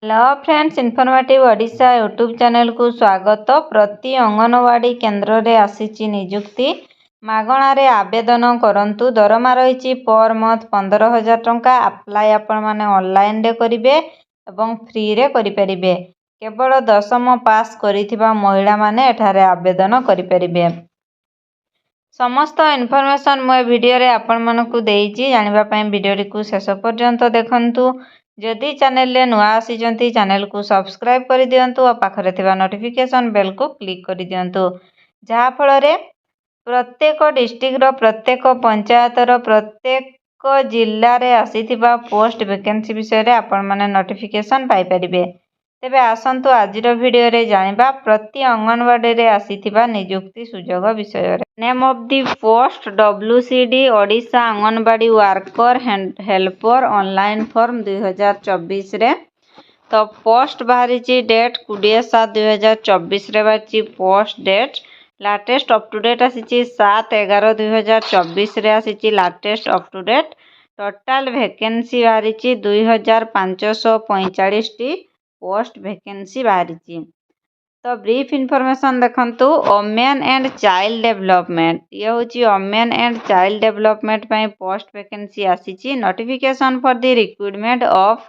Hello friends, informative Odisha YouTube channel को स्वागत। प्रति अंगनवाड़ी केन्द्र रे आसीची नियुक्ति मागणारे आवेदन करंतु। दरमा रही पर मंथ 15,000 टंका। अप्लाई आपण माने ऑनलाइन रे करिवे एवं फ्री रे करि परिबे। केवल 10म पास करिथिबा महिला माने एठारे आवेदन करि परिबे। समस्त इनफॉरमेशन मो वीडियो रे आपण मानकु देइची। जानिबा पई वीडियो को शेष पर्यंत देखंतु। जदि चैनल रे नुआ आसीचंती चैनल को सब्सक्राइब कर दियंतु और पाखरे थिबा नोटिफिकेशन बेल को क्लिक कर दियंतु, जहा फल रे प्रत्येक डिस्ट्रिक्ट रो प्रत्येक पंचायत रो प्रत्येक जिल्ला रे आसीथिबा पोस्ट वैकेंसी विषय रे आपण माने नोटिफिकेशन पाई परिबे। तेबे आसंतु आजिर वीडियो रे जानिबा प्रति अंगनवाड़ी रे आसीथिबा नियुक्ति सुजोग विषय रे। Name of the post WCD Odisha anganwadi worker helper online form 2024 रे। तो पोस्ट बाहरी डेट 20/7/2024 रे बाहरी post date. Latest up to date आसी 7/11/2024 रे आसी latest up to date. Total vacancy बाहरी 2545 टी पोस्ट वैकेंसी बाहरी। तो ब्रीफ इनफॉरमेशन देखंतु। वुमेन एंड चाइल्ड डेवलपमेंट ये होची वुमेन एंड चाइल्ड डेवलपमेंट पई पोस्ट वैकेंसी आसी। Notification for the recruitment of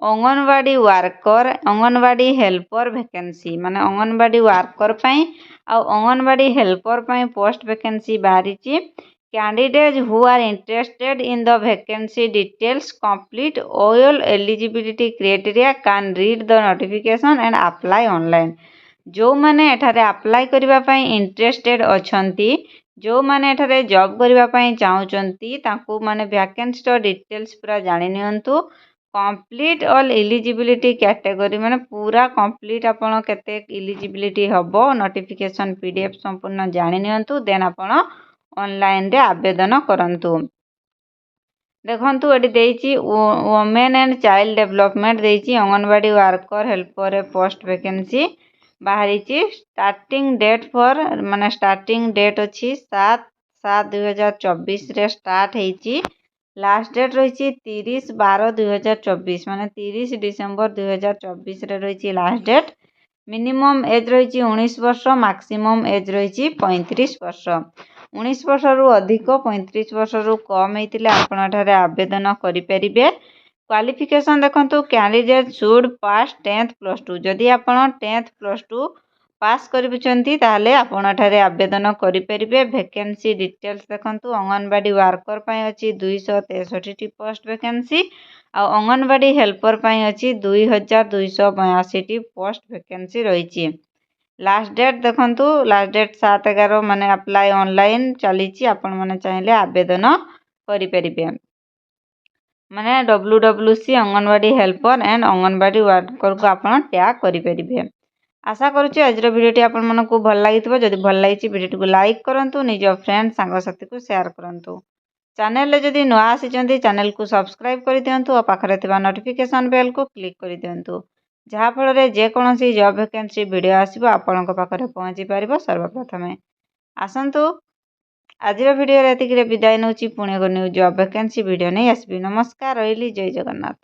anganwadi worker anganwadi helper vacancy माने अंगनवाड़ी वर्कर पई आ अंगनवाड़ी हेल्पर पई पोस्ट वैकेंसी बाहरी। Candidate who are interested in the vacancy details complete all eligibility criteria can read the notification and apply online. जो माने एठारे apply करिबा पई इंटरेस्टेड अछंती, जो माने एठारे जॉब करिबा पई चाहुचंती तांको माने वैकेंसी रो डिटेल्स पूरा जानि नियंतु। कंप्लीट ऑल एलिजिबिलिटी कैटेगरी माने पूरा कंप्लीट आपण केते एलिजिबिलिटी हबो नोटिफिकेशन PDF संपूर्ण जानि नियंतु। देन आपण ऑनलाइन रे आवेदन करंतु। देखंतु एटी देइची वुमेन एंड चाइल्ड डेवलपमेंट देइची anganwadi worker helper post vacancy बाहरी। स्टार्टिंग डेट फॉर माने स्टार्टिंग डेट अच्छी 7/7/2024 रे स्टार्ट हेची। लास्ट डेट रही 30/12/2024 माने 30 डिसेंबर 2024 रे रही लास्ट डेट। मिनिमम एज रही 19 वर्ष, मैक्सिमम एज रही 35 वर्ष। 19 वर्ष रु अधिक 35 वर्ष रु कम हेतिले आपण एठारे आवेदन करि परिबे। क्वालिफिकेशन देखंतु। Candidate should pass 10th plus 2। जदि आपण 10th प्लस 2 पास करिबुचंती ताहले आपण एठारे आवेदन करि परिबे। वैकेंसी डिटेल्स देखंतु। अंगनवाड़ी वर्कर पई अछि 263 टी पोस्ट वैकेंसी आ अंगनवाड़ी हेल्पर पई अछि 2282 टी पोस्ट वैकेंसी रहिछि। लास्ट डेट देखंतु। लास्ट डेट 7/11 माने अप्लाई ऑनलाइन चलीछि। आपण माने चाहिले आवेदन करि परिबे। माने WWC anganwadi helper and anganwadi worker को आपण टैग करि परिबे। आशा करूछि आजर वीडियोटी आपण मनकु भल लागिथिबो। जदि भल लागिछि वीडियोटी को लाइक करंतु, निज फ्रेंड सांग साथी को शेयर करंतु। चैनल रे जदि नुआ आसीचंती चैनल को सब्सक्राइब कर दियंतु और पाखरे थिबा नोटिफिकेशन बेल को क्लिक कर दियंतु, जहा फल रे जे कोनोसी जॉब वैकेंसी वीडियो आसीबो आपनक पाखरे पहुंची परिबो सर्वप्रथमे। आसंतु आजिर वीडियो रे एतिकी रे विदाय नउची। पुणे को न्यू जॉब वैकेंसी वीडियो नै आसबी। नमस्कार, रहिली, जय जगन्नाथ।